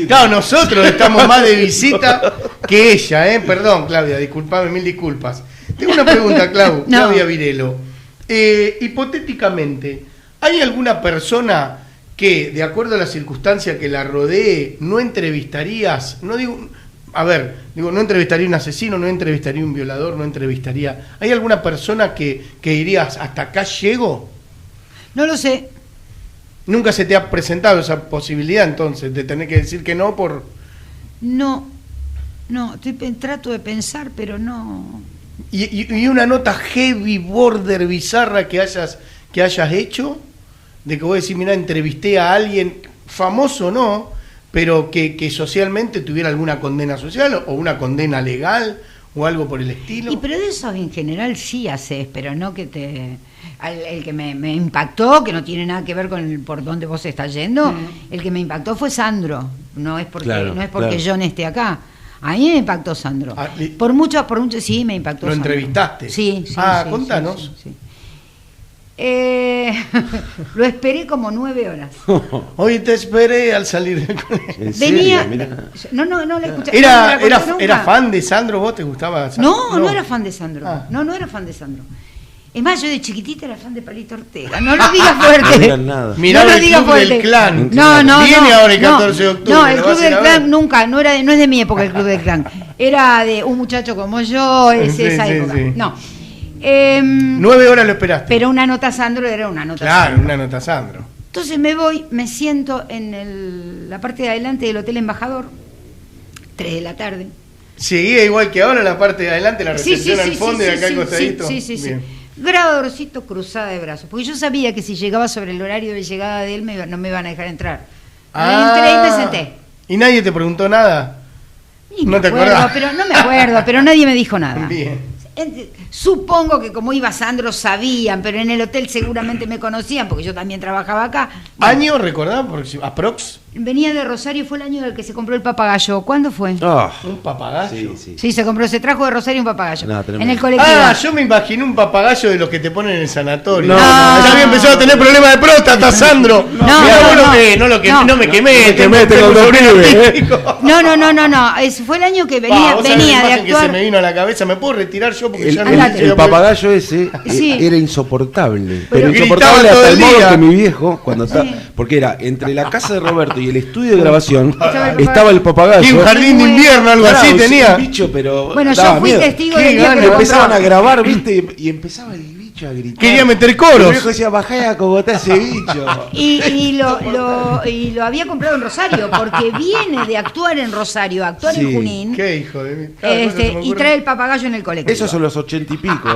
Claro, nosotros estamos más de visita que ella, Perdón, Claudia, disculpame, mil disculpas. Tengo una pregunta, Claudia Virelo. Hipotéticamente, ¿hay alguna persona que, de acuerdo a la circunstancia que la rodee, no entrevistarías? No entrevistaría un asesino, no entrevistaría un violador, no entrevistaría... ¿Hay alguna persona que dirías, hasta acá llego? No lo sé. ¿Nunca se te ha presentado esa posibilidad, entonces, de tener que decir que no por...? No, trato de pensar, pero no... ¿Y una nota heavy, border, bizarra que hayas hecho? De que vos decís, mirá, entrevisté a alguien, famoso no... pero que socialmente tuviera alguna condena social o una condena legal o algo por el estilo. Pero de eso en general sí haces, pero no que te... El que me impactó, que no tiene nada que ver con por dónde vos estás yendo, el que me impactó fue Sandro, no es porque John esté acá. A mí me impactó Sandro. Por mucho, sí, me impactó ¿Lo Sandro. entrevistaste? Sí. Contanos. Sí. Lo esperé como 9 horas. Hoy te esperé al salir del colegio. Venía. No la escuché. ¿Era fan de Sandro? ¿Vos te gustaba Sandro? No era fan de Sandro. No era fan de Sandro. Es más, yo de chiquitita era fan de Palito Ortega. No lo digas fuerte. No digan nada. Mirá, no el Club del Clan. Viene ahora el 14 de octubre. No, el Club del Clan nunca, no es de mi época el Club del Clan. Era de un muchacho como yo, esa época. Sí. No. 9 horas lo esperaste. Pero una nota Sandro era una nota Sandro. Sandro. Una nota Sandro. Entonces me siento en la parte de adelante del Hotel Embajador, 3 de la tarde. Seguía igual que ahora la parte de adelante, la recepción al fondo y acá al costadito. Sí. Grabadorcito, cruzada de brazos. Porque yo sabía que si llegaba sobre el horario de llegada de él, no me iban a dejar entrar. Entré y me senté. ¿Y nadie te preguntó nada? No me acuerdo, pero nadie me dijo nada. Bien. Supongo que como iba Sandro sabían, pero en el hotel seguramente me conocían porque yo también trabajaba acá. ¿Año, recordás? ¿Aprox? Venía de Rosario, fue el año del que se compró el papagayo. ¿Cuándo fue? ¿Un papagayo? Sí, se trajo de Rosario un papagayo. En el colectivo. Yo me imaginé un papagayo de los que te ponen en el sanatorio. Ya había empezado a tener problemas de próstata, Sandro. No me quemé. No. Fue el año que venía de actuar. Que se me vino a la cabeza. ¿Me puedo retirar yo? Porque el papagayo ese era insoportable. Pero insoportable hasta el modo que mi viejo, cuando estaba... Porque era entre la casa de Roberto y el estudio de grabación, estaba el papagayo. Y un jardín de invierno, algo así tenía. Un bicho, pero bueno, yo fui testigo de que empezaban a grabar, ¿viste? Y empezaba el bicho a gritar. Quería meter coros. Mi viejo decía, bajá a Cogotá ese bicho. Y lo había comprado en Rosario, porque viene de actuar en Rosario, actuar en Junín. Qué hijo de mí. Y trae el papagayo en el colectivo. Esos son los 80 y pico,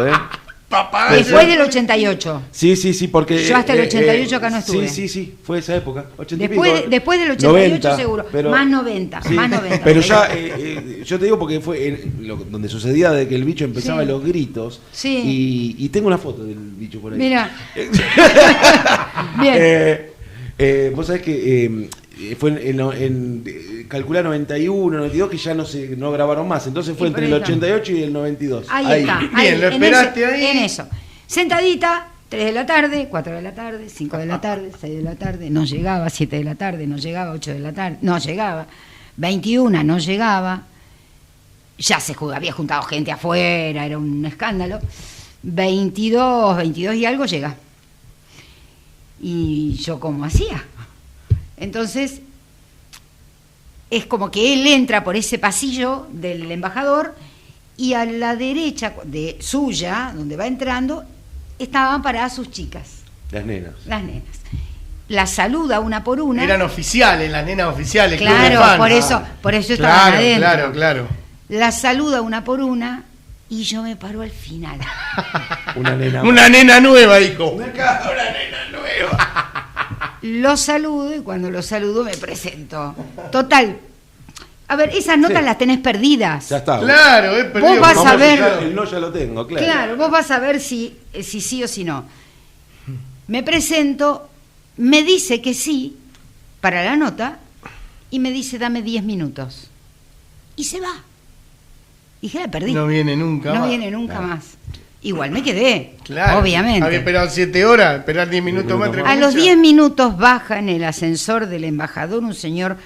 Papagayo. Después del 88. Sí, porque... Yo hasta el 88 acá no estuve. Sí, fue esa época. 80 después del 88 90, seguro. Más 90. Pero ya, yo te digo porque fue donde sucedía de que el bicho empezaba los gritos. Sí. Y tengo una foto del bicho por ahí. Mira. Bien. Vos sabés que fue calcular 91, 92 que ya no grabaron más. Entonces fue entre el 88 y el 92. Ahí está. Bien, lo esperaste ahí. En eso. Sentadita, 3 de la tarde, 4 de la tarde, 5 de la tarde, 6 de la tarde, no llegaba, 7 de la tarde, no llegaba, 8 de la tarde, no llegaba, 21 no llegaba, ya había juntado gente afuera, era un escándalo, 22 y algo llega. Y yo, ¿cómo hacía? Entonces, es como que él entra por ese pasillo del embajador y a la derecha de suya, donde va entrando, estaban paradas sus chicas. Las nenas. Las saluda una por una. Eran oficiales, las nenas oficiales. Claro, por eso estaban adentro. Claro. la saluda una por una y yo me paro al final. Una nena nueva, dijo. Una nena nueva. Lo saludo y cuando lo saludo me presento. Total. A ver, esas notas las tenés perdidas. Ya está. Claro, he perdido. Vos vas a ver. El no ya lo tengo, claro. Claro, vos vas a ver si sí o si no. Me presento, me dice que sí para la nota y me dice dame 10 minutos. Y se va. Dije, la perdí. No viene nunca más. No viene nunca más. Igual me quedé, claro, obviamente. Había esperado 7 horas, esperar 10 minutos más. A los 10 minutos baja en el ascensor del embajador un señor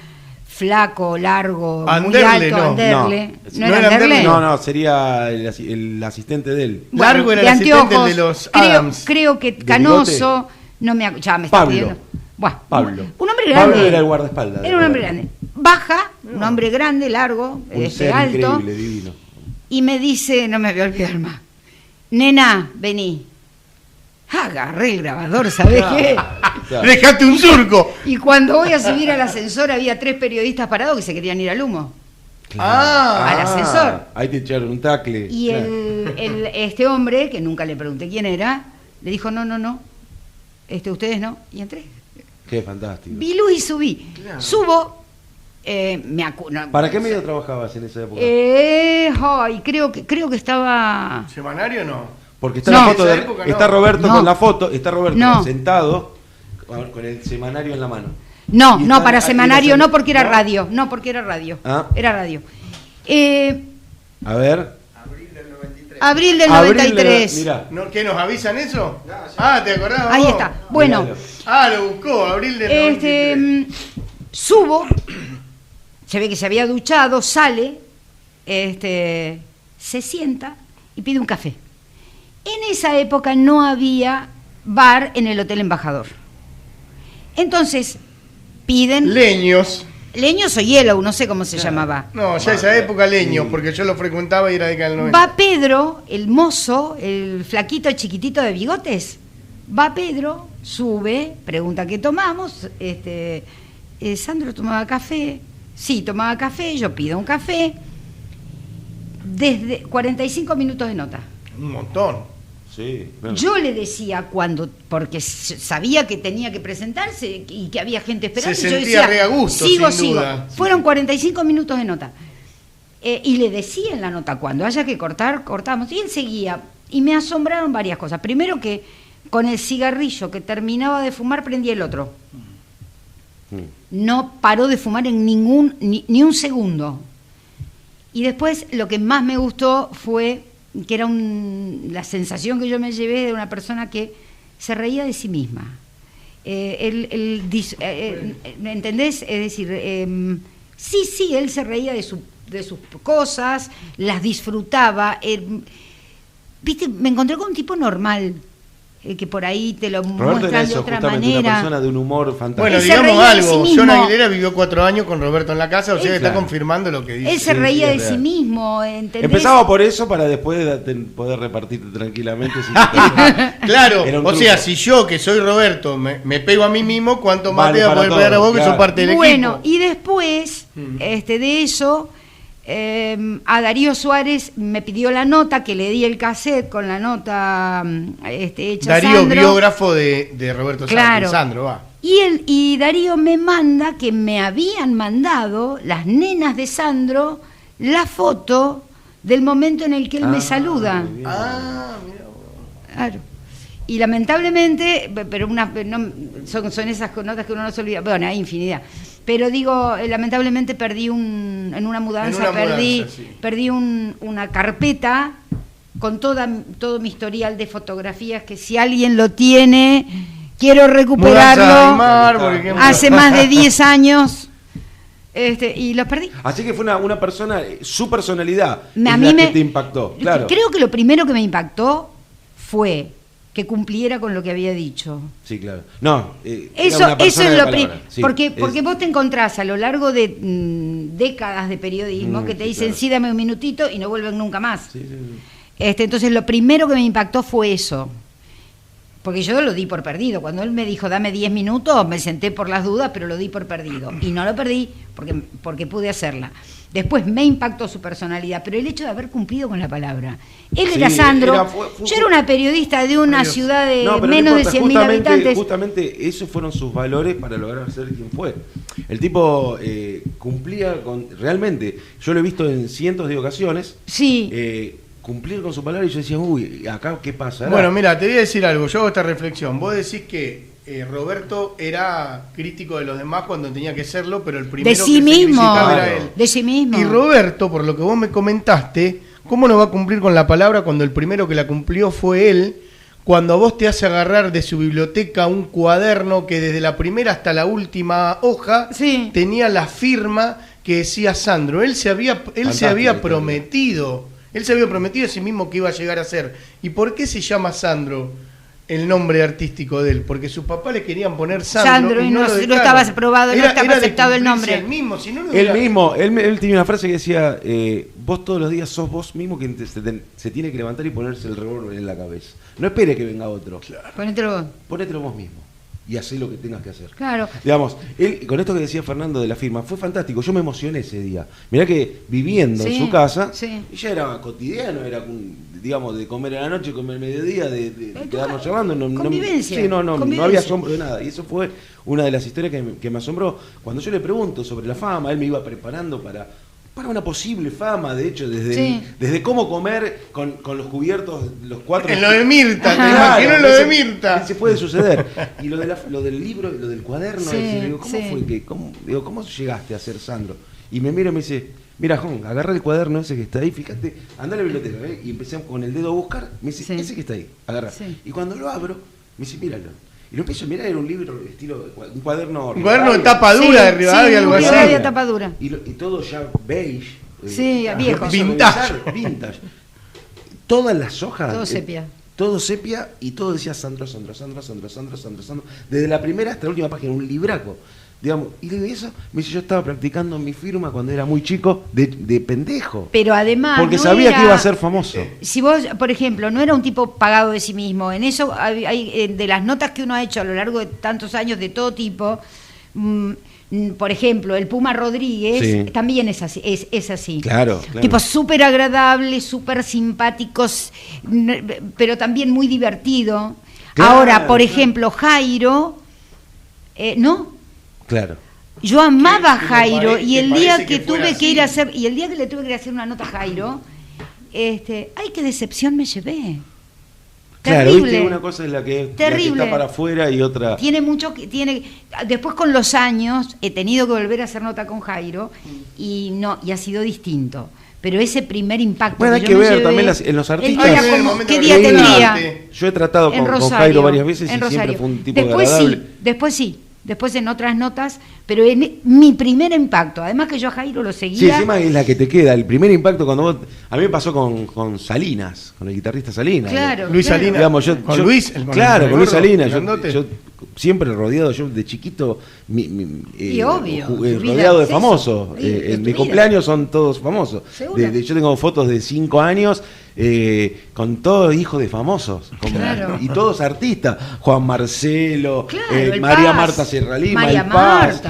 flaco, largo, Anderle, muy alto, Anderle. ¿No era Anderle? No, sería el asistente de él. Bueno, largo era de el asistente anteojos, de los Adams. Creo que canoso, no me ya me está Pablo. pidiendo. Bueno, Pablo. Un hombre grande. Pablo era el guardaespaldas. Era un hombre grande. Baja, un hombre grande, largo, Un ser alto. increíble, divino. Y me dice, no me voy a olvidar más. Nena, vení. Agarré el grabador, ¿sabés qué? Claro. Dejate un surco. Y cuando voy a subir al ascensor había 3 periodistas parados que se querían ir al humo. Al ascensor. Ahí te echaron un tacle. Y claro. este hombre, que nunca le pregunté quién era, le dijo, no, ustedes no. Y entré. Qué fantástico. Vi luz y subí. Claro. Subo. ¿Para qué medio trabajabas en esa época? Creo que estaba... ¿Semanario no? Porque está No. la foto En de, esa época no. está Roberto No. con la foto, está Roberto No. sentado con el semanario en la mano. No, Y no, está- para ahí semanario está- no, porque era ¿no? radio. No, porque era radio. Ah. Era radio. A ver. Abril del Abril 93. Mirá. ¿No, ¿Qué nos avisan eso? Te acordás Ahí vos? está. Bueno, Miralo. Lo buscó, abril del 93. subo, se ve que se había duchado, sale, se sienta y pide un café. En esa época no había bar en el Hotel Embajador. Entonces, piden... Leños. Leños o Yellow, no sé cómo se llamaba. No, ya esa época Leños, Sí. porque yo lo frecuentaba y era década del 90. Va Pedro, el mozo, el flaquito chiquitito de bigotes. Va Pedro, sube, pregunta qué tomamos. Sandro tomaba café. Sí, tomaba café, yo pido un café. Desde 45 minutos de nota. Un montón. Sí. Bueno. Yo le decía porque sabía que tenía que presentarse y que había gente esperando. Se y yo sentía decía, re a gusto, sigo. sin duda. Fueron 45 minutos de nota. Y le decía en la nota, cuando haya que cortar, cortamos. Y él seguía. Y me asombraron varias cosas. Primero que con el cigarrillo que terminaba de fumar, prendía el otro. No paró de fumar en ni un segundo. Y después lo que más me gustó fue que era la sensación que yo me llevé de una persona que se reía de sí misma. ¿Me entendés? Es decir, sí, él se reía de sus cosas, las disfrutaba. ¿Viste? Me encontré con un tipo normal, que por ahí te lo Roberto muestran era de eso, otra justamente una manera. persona de un humor fantástico. Bueno, Él se digamos reía de algo. sí mismo. John Aguilera vivió 4 años con Roberto en la casa, o sea que está Claro. confirmando lo que dice. Él se reía sí, de es sí real. mismo, ¿entendés? Empezaba por eso para después poder repartirte tranquilamente. Claro, Era un o sea, truco. si yo, que soy Roberto, me pego a mí mismo, ¿cuánto más Vale te va a para poder pegar a todos, vos que claro. sos parte del Bueno, equipo? y después de eso, a Darío Suárez me pidió la nota, que le di el cassette con la nota hecha Darío, Sandro. biógrafo de Roberto Claro. Sandro, va. Y Darío me manda que me habían mandado las nenas de Sandro la foto del momento en el que él me saluda. muy bien. Mira vos. Claro. Y lamentablemente, pero son esas notas que uno no se olvida. Bueno, hay infinidad. Pero digo, lamentablemente perdí en una mudanza, sí. perdí una carpeta con todo mi historial de fotografías, que si alguien lo tiene, quiero Mudanza recuperarlo. al mar, por ejemplo. Hace más de 10 años. Y los perdí. Así que fue una persona, su personalidad, A es mí la que te impactó. Claro. Creo que lo primero que me impactó fue que cumpliera con lo que había dicho. Sí, claro. No, era Eso una persona es de lo palabra. primero. Sí, porque vos te encontrás a lo largo de décadas de periodismo que te sí, dicen claro. sí, dame un minutito y no vuelven nunca más. Sí, sí, sí. Entonces lo primero que me impactó fue eso. Porque yo lo di por perdido. Cuando él me dijo, dame 10 minutos, me senté por las dudas, pero lo di por perdido. Y no lo perdí porque pude hacerla. Después me impactó su personalidad, pero el hecho de haber cumplido con la palabra. Él era Sandro, yo era una periodista de una ciudad de menos de 100.000 habitantes. Justamente esos fueron sus valores para lograr ser quien fue. El tipo cumplía realmente, yo lo he visto en cientos de ocasiones. Sí. Cumplir con su palabra y yo decía, uy, acá qué pasa. Bueno, mira, te voy a decir algo, yo hago esta reflexión. Vos decís que Roberto era crítico de los demás cuando tenía que serlo, pero el primero de sí que mismo, se criticaba era él. De sí mismo. Y Roberto, por lo que vos me comentaste, ¿cómo no va a cumplir con la palabra cuando el primero que la cumplió fue él? Cuando a vos te hace agarrar de su biblioteca un cuaderno que desde la primera hasta la última hoja tenía la firma que decía Sandro. Él se había prometido. Él se había prometido a sí mismo que iba a llegar a ser. ¿Y por qué se llama Sandro el nombre artístico de él? Porque sus papás le querían poner Sandro y no estaba aprobado, no estaba aceptado el nombre. Él mismo, si no lo él tenía una frase que decía, vos todos los días sos vos mismo quien se tiene que levantar y ponerse el revólver en la cabeza. No espere que venga otro. Claro. Ponételo vos mismo. Y hacé lo que tengas que hacer. Claro. Digamos, él, con esto que decía Fernando de la firma, fue fantástico. Yo me emocioné ese día. Mirá que viviendo en su casa, ya era cotidiano, era, digamos, de comer a la noche, comer al mediodía, de quedarnos charlando. Convivencia. No había asombro de nada. Y eso fue una de las historias que me asombró. Cuando yo le pregunto sobre la fama, él me iba preparando para una posible fama, de hecho, desde cómo comer con los cubiertos, los 4... En lo de Mirta, te imagino lo de Mirta. Se puede suceder. Y lo del libro, lo del cuaderno, digo, ¿cómo llegaste a ser Sandro? Y me mira y me dice, mira, Juan, agarra el cuaderno ese que está ahí, fíjate, anda a la biblioteca, ¿eh? Y empecé con el dedo a buscar, me dice, ese que está ahí, agarra. Y cuando lo abro, me dice, míralo. Y lo empiezo a mirar, era un libro estilo, un cuaderno... Un cuaderno de tapa dura de Rivadavia, algo así. Rivadavia, tapa dura. Y todo ya beige. Viejo. Vintage. Todas las hojas... Todo sepia. Y todo decía Sandro. Desde la primera hasta la última página, un libraco. Digamos, y de eso me dice, yo estaba practicando mi firma cuando era muy chico, de pendejo. Pero además porque sabía que iba a ser famoso. Si vos, por ejemplo, no era un tipo pagado de sí mismo, en eso hay de las notas que uno ha hecho a lo largo de tantos años de todo tipo, por ejemplo, el Puma Rodríguez también es así. Claro. Tipos súper agradables, súper simpáticos, pero también muy divertido. Claro, ahora, por ejemplo, Jairo, ¿no? Claro. Yo amaba a Jairo y el día que tuve que ir a hacer, y el día que le tuve que ir a hacer una nota a Jairo, ay, qué decepción me llevé. Claro, terrible. ¿viste? Una cosa es la que está para afuera y otra... Después con los años he tenido que volver a hacer nota con Jairo y ha sido distinto. Pero ese primer impacto... Bueno, hay que ver también en los artistas... ¿Qué día tendría? Yo he tratado con Jairo varias veces y siempre fue un tipo agradable. Después en otras notas, pero en mi primer impacto, además que yo a Jairo lo seguía... Sí, encima es la que te queda, el primer impacto cuando vos... A mí me pasó con Salinas, con el guitarrista Salinas. Claro, Luis Salinas. Digamos, con Luis. Claro, con Luis Salinas. Yo siempre rodeado, yo de chiquito, rodeado de famosos. En mi cumpleaños son todos famosos. Yo tengo fotos de 5 años... con todos hijos de famosos y todos artistas, Juan Marcelo, María Marta Serralima, El Paz,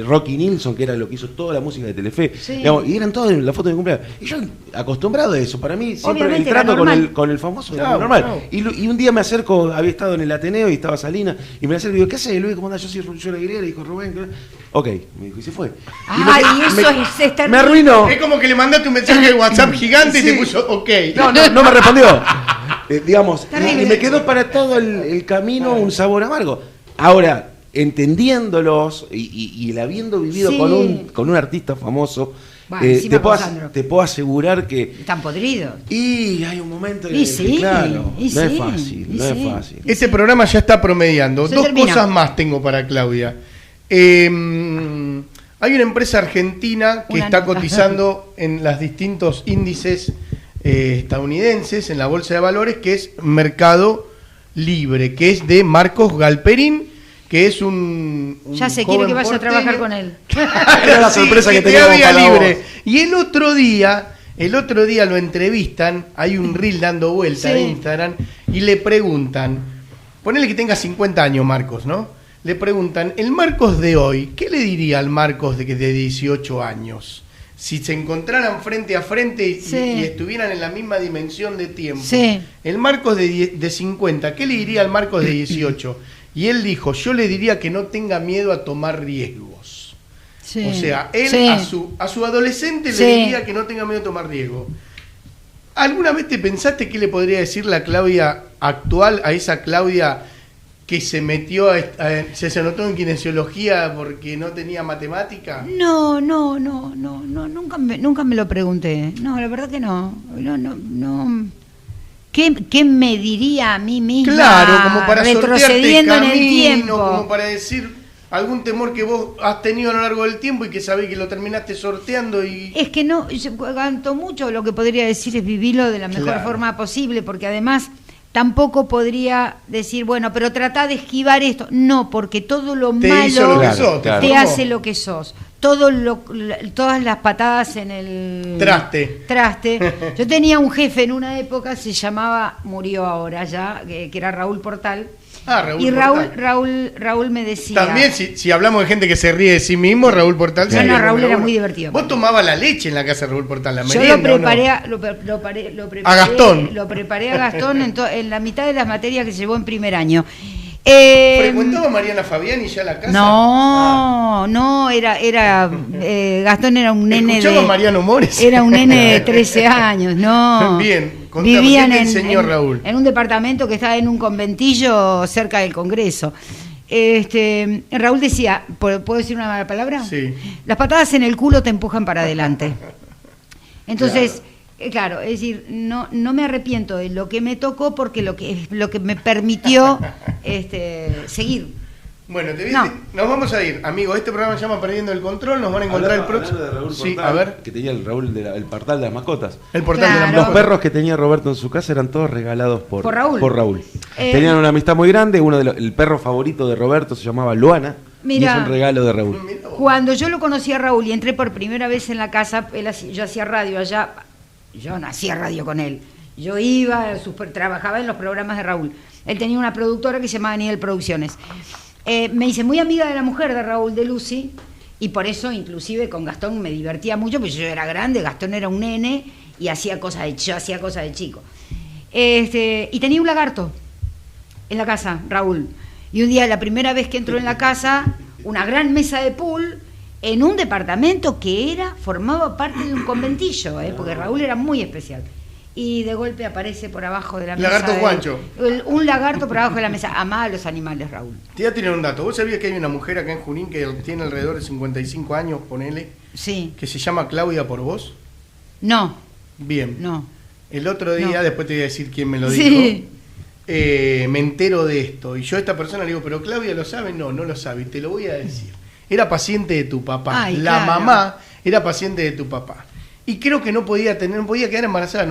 Rocky Nilsson, que era lo que hizo toda la música de Telefe, digamos, y eran todos en la foto de cumpleaños, y yo acostumbrado a eso, para mí siempre obviamente el trato con el famoso era normal, y un día me acerco, había estado en el Ateneo y estaba Salina, y me acerco y digo, ¿qué haces, Luis? ¿Cómo andás? Yo soy Rubén Aguilera, y dijo Rubén, ok, me dijo, y se fue. Me arruinó. Es como que le mandaste un mensaje de WhatsApp gigante y te puso ok. No me respondió. Digamos, y me quedó para todo el camino un sabor amargo. Ahora, entendiéndolos y el habiendo vivido con un artista famoso, te puedo asegurar que... Están podridos. Y hay un momento en que, claro, no es fácil. Este programa ya está promediando. Dos cosas más tengo para Claudia. Hay una empresa argentina que está cotizando en los distintos índices estadounidenses en la bolsa de valores, que es Mercado Libre, que es de Marcos Galperín, que es un ya se quiere que vaya a trabajar con él. Era la sorpresa que teníamos para libre. Vos. Y el otro día lo entrevistan, hay un reel dando vuelta en Instagram, y le preguntan, ponele que tenga 50 años Marcos, ¿no? Le preguntan, el Marcos de hoy, ¿qué le diría al Marcos de 18 años? Si se encontraran frente a frente y estuvieran en la misma dimensión de tiempo. Sí. El Marcos de 50, ¿qué le diría al Marcos de 18? Y él dijo, yo le diría que no tenga miedo a tomar riesgos. Sí. O sea, él a su adolescente le diría que no tenga miedo a tomar riesgos. ¿Alguna vez te pensaste qué le podría decir la Claudia actual a esa Claudia que se metió, se anotó en kinesiología porque no tenía matemática? No, nunca me lo pregunté. No, la verdad que no. ¿Qué me diría a mí misma? Claro, como para retrocediendo camino, en el tiempo, como para decir algún temor que vos has tenido a lo largo del tiempo y que sabés que lo terminaste sorteando y... Es que no, canto mucho, lo que podría decir es vivirlo de la mejor forma posible, porque además tampoco podría decir, bueno, pero trata de esquivar esto. No, porque todo lo malo te hace lo que sos. Todas las patadas en el traste. Yo tenía un jefe en una época, se llamaba, murió ahora ya, que era Raúl Portal. Y Raúl me decía... También, si hablamos de gente que se ríe de sí mismo, Raúl Portal... No, Raúl era muy divertido. Vos tomabas la leche en la casa de Raúl Portal, la merienda. Yo lo preparé a Gastón en la mitad de las materias que llevó en primer año. ¿Frecuentaba Mariana Fabiani ya la casa? No, era Gastón era un nene de... Mariano Mores? Era un nene de 13 años, no. Bien. Vivían en un departamento que estaba en un conventillo cerca del Congreso. Raúl decía, ¿puedo decir una mala palabra? Sí. Las patadas en el culo te empujan para adelante. Entonces, claro, es decir, no me arrepiento de lo que me tocó porque lo que me permitió seguir. Bueno, nos vamos a ir, amigo. Este programa se llama Perdiendo el Control. Nos van a encontrar el próximo. De Raúl Portal, a ver. Que tenía el Raúl el portal de las mascotas. El portal de las mascotas. Los perros que tenía Roberto en su casa eran todos regalados por Raúl. Tenían una amistad muy grande. El perro favorito de Roberto se llamaba Luana. Y es un regalo de Raúl. Cuando yo lo conocí a Raúl y entré por primera vez en la casa, yo hacía radio allá. Yo no hacía radio con él. Yo iba, trabajaba en los programas de Raúl. Él tenía una productora que se llamaba Nivel Producciones. Me hice muy amiga de la mujer de Raúl, de Lucy, y por eso inclusive con Gastón me divertía mucho, porque yo era grande, Gastón era un nene y yo hacía cosas de chico. Y tenía un lagarto en la casa, Raúl. Y un día, la primera vez que entró en la casa, una gran mesa de pool en un departamento que formaba parte de un conventillo, porque Raúl era muy especial. Y de golpe aparece por abajo de la mesa. Lagarto Juancho. Un lagarto por abajo de la mesa. Amaba a los animales, Raúl. Te voy a tener un dato. ¿Vos sabías que hay una mujer acá en Junín que tiene alrededor de 55 años, ponele? Sí. Que se llama Claudia por vos. No. Bien. No. El otro día, después te voy a decir quién me lo dijo. Me entero de esto. Y yo a esta persona le digo, ¿pero Claudia lo sabe? No, no lo sabe. Y te lo voy a decir. Era paciente de tu papá. Mamá era paciente de tu papá. Y creo que no podía quedar embarazada.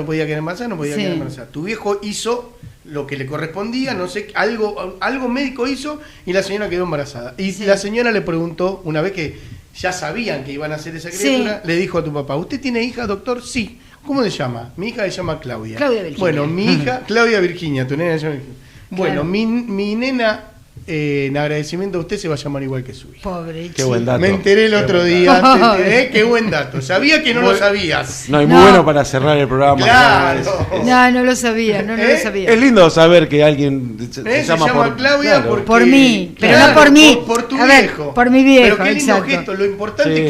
Tu viejo hizo lo que le correspondía, no sé, algo médico hizo y la señora quedó embarazada. Y la señora le preguntó, una vez que ya sabían que iban a hacer esa criatura, le dijo a tu papá, ¿usted tiene hija, doctor? Sí. ¿Cómo se llama? Mi hija se llama Claudia. Claudia Virginia. Bueno, mi hija, Claudia Virginia, tu nena se llama Virginia. Bueno, mi nena... en agradecimiento a usted se va a llamar igual que su hija. Pobre chico. Qué buen dato. Me enteré el otro día. Qué buen dato. Sabía que no lo sabías. No, y muy bueno para cerrar el programa. Claro. No lo sabía, no lo sabía. Es lindo saber que alguien se llama por Claudia por mí, pero no por mí. Por tu viejo. Por mi viejo. Pero qué lindo gesto. Lo importante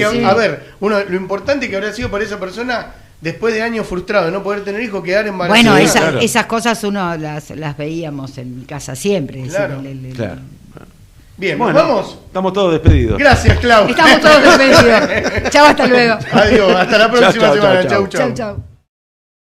lo importante que habría sido para esa persona, después de años frustrados de no poder tener hijos, quedar embarazada. Bueno, esas cosas uno las veíamos en mi casa siempre. Claro. Claro. Bien, bueno, vamos. Estamos todos despedidos. Gracias, Clau. Estamos todos despedidos. Chau, hasta luego. Adiós, hasta la próxima semana. Chau. Chau.